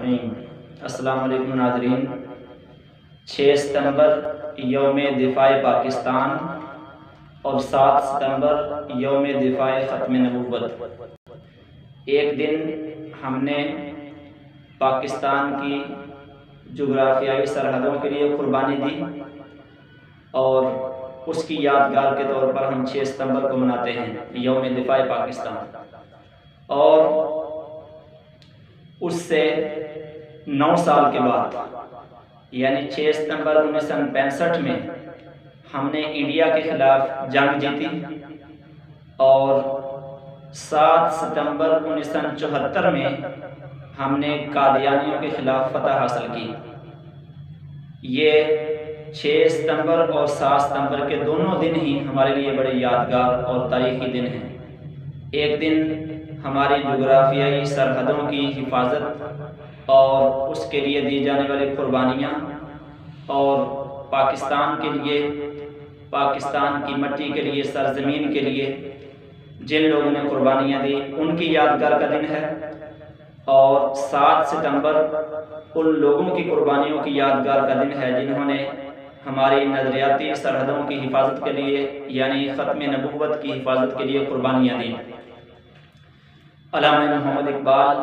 الرحیم۔ السلام علیکم ناظرین۔ 6 ستمبر یوم دفاع پاکستان اور 7 ستمبر یوم دفاع ختم نبوت۔ ایک دن ہم نے پاکستان کی جغرافیائی سرحدوں کے لیے قربانی دی اور اس کی یادگار کے طور پر ہم 6 ستمبر کو مناتے ہیں یوم دفاع پاکستان۔ اور اس سے 9 سال کے بعد یعنی 6 ستمبر 1965 میں ہم نے انڈیا کے خلاف جنگ جیتی اور 7 ستمبر 1974 میں ہم نے قادیانیوں کے خلاف فتح حاصل کی۔ یہ 6 ستمبر اور 7 ستمبر کے دونوں دن ہی ہمارے لیے بڑے یادگار اور تاریخی دن ہیں۔ ایک دن ہماری جغرافیائی سرحدوں کی حفاظت اور اس کے لیے دی جانے والی قربانیاں اور پاکستان کے لیے، پاکستان کی مٹی کے لیے، سرزمین کے لیے جن لوگوں نے قربانیاں دی ان کی یادگار کا دن ہے، اور 7 ستمبر ان لوگوں کی قربانیوں کی یادگار کا دن ہے جنہوں نے ہماری نظریاتی سرحدوں کی حفاظت کے لیے یعنی ختم نبوت کی حفاظت کے لیے قربانیاں دیں۔ علامہ محمد اقبال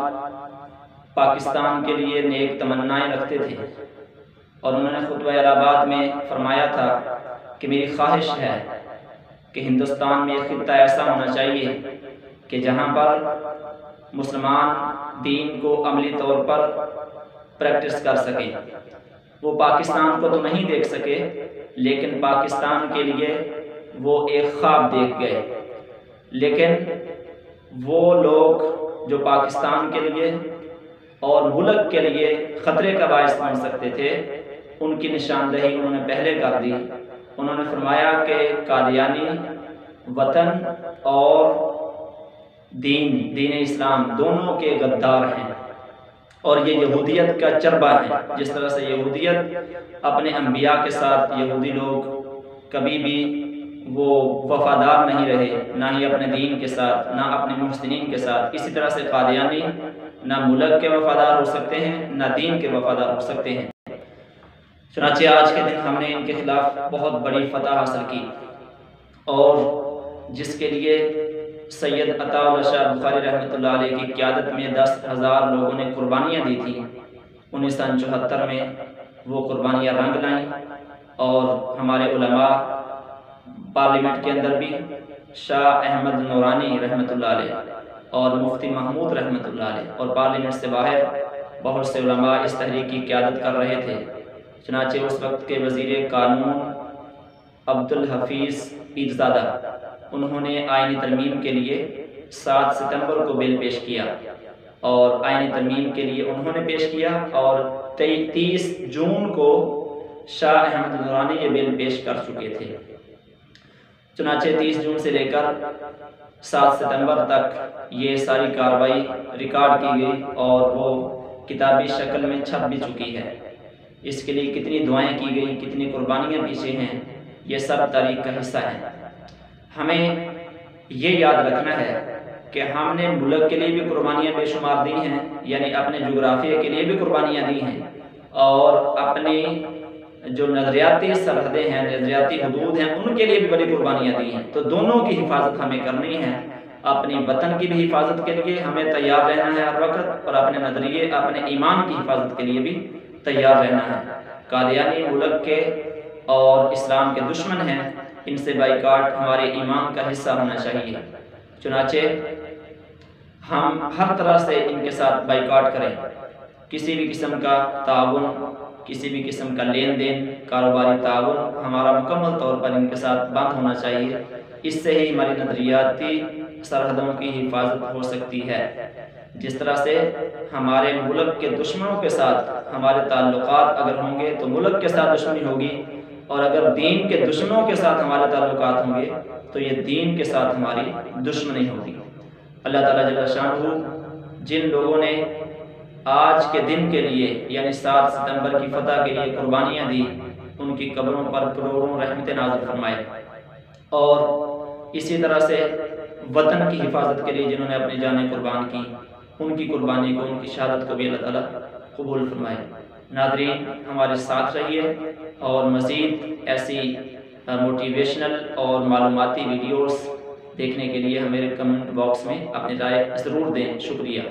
پاکستان کے لیے نیک تمنائیں رکھتے تھے اور انہوں نے خطبہ الہٰ میں فرمایا تھا کہ میری خواہش ہے کہ ہندوستان میں ایک خطہ ایسا ہونا چاہیے کہ جہاں پر مسلمان دین کو عملی طور پر پریکٹس کر سکیں۔ وہ پاکستان کو تو نہیں دیکھ سکے لیکن پاکستان کے لیے وہ ایک خواب دیکھ گئے، لیکن وہ لوگ جو پاکستان کے لیے اور ملک کے لیے خطرے کا باعث بن سکتے تھے ان کی نشاندہی انہوں نے پہلے کر دی۔ انہوں نے فرمایا کہ قادیانی وطن اور دین اسلام دونوں کے غدار ہیں اور یہ یہودیت کا چربہ ہے۔ جس طرح سے یہودیت اپنے انبیاء کے ساتھ یہودی لوگ کبھی بھی وہ وفادار نہیں رہے، نہ ہی اپنے دین کے ساتھ، نہ اپنے محسنین کے ساتھ، اسی طرح سے قادیانی نہ ملک کے وفادار ہو سکتے ہیں نہ دین کے وفادار ہو سکتے ہیں۔ چنانچہ آج کے دن ہم نے ان کے خلاف بہت بڑی فتح حاصل کی اور جس کے لیے سید عطا اللہ شاہ بخاری رحمۃ اللہ علیہ کی قیادت میں 10,000 لوگوں نے قربانیاں دی تھیں۔ 1974 میں وہ قربانیاں رنگ لائیں اور ہمارے علماء پارلیمنٹ کے اندر بھی شاہ احمد نورانی رحمۃ اللہ علیہ اور مفتی محمود رحمۃ اللہ علیہ اور پارلیمنٹ سے باہر بہت سے علماء اس تحریک کی قیادت کر رہے تھے۔ چنانچہ اس وقت کے وزیر قانون عبدالحفیظ پیرزادہ انہوں نے آئینی ترمیم کے لیے 7 ستمبر کو بل پیش کیا اور آئینی ترمیم کے لیے انہوں نے پیش کیا اور 30 جون کو شاہ احمد نورانی یہ بل پیش کر چکے تھے۔ چنانچہ 30 جون سے لے کر 7 ستمبر تک یہ ساری کارروائی ریکارڈ کی گئی اور وہ کتابی شکل میں چھپ بھی چکی ہے۔ اس کے لیے کتنی دعائیں کی گئیں، کتنی قربانیاں پیچھے ہیں، یہ سب تاریخ کا حصہ ہے۔ ہمیں یہ یاد رکھنا ہے کہ ہم نے ملک کے لیے بھی قربانیاں بے شمار دی ہیں، یعنی اپنے جغرافیہ کے لیے بھی قربانیاں دی ہیں اور اپنی جو نظریاتی سرحدیں ہیں، نظریاتی حدود ہیں، ان کے لیے بھی بڑی قربانیاں دی ہیں۔ تو دونوں کی حفاظت ہمیں کرنی ہے۔ اپنی وطن کی بھی حفاظت کے لیے ہمیں تیار رہنا ہے ہر وقت، اور اپنے نظریے، اپنے ایمان کی حفاظت کے لیے بھی تیار رہنا ہے۔ قادیانی ملک کے اور اسلام کے دشمن ہیں، ان سے بائیکاٹ ہمارے ایمان کا حصہ ہونا چاہیے۔ چنانچہ ہم ہر طرح سے ان کے ساتھ بائیکاٹ کریں، کسی بھی قسم کا تعاون، کسی بھی قسم کا لین دین، کاروباری تعاون ہمارا مکمل طور پر ان کے ساتھ بند ہونا چاہیے۔ اس سے ہی ہماری نظریاتی سرحدوں کی حفاظت ہو سکتی ہے۔ جس طرح سے ہمارے ملک کے دشمنوں کے ساتھ ہمارے تعلقات اگر ہوں گے تو ملک کے ساتھ دشمنی ہوگی، اور اگر دین کے دشمنوں کے ساتھ ہمارے تعلقات ہوں گے تو یہ دین کے ساتھ ہماری دشمنی ہوگی۔ اللہ تعالیٰ جل شانہ جن لوگوں نے آج کے دن کے لیے یعنی 7 ستمبر کی فتح کے لیے قربانیاں دی ان کی قبروں پر کروڑوں رحمتیں نازل فرمائے، اور اسی طرح سے وطن کی حفاظت کے لیے جنہوں نے اپنی جانیں قربان کی ان کی قربانی کو، ان کی شہادت کو بھی اللہ تعالیٰ قبول فرمائے۔ ناظرین ہمارے ساتھ رہیے اور مزید ایسی موٹیویشنل اور معلوماتی ویڈیوز دیکھنے کے لیے ہمارے کمنٹ باکس میں اپنی رائے ضرور دیں۔ شکریہ۔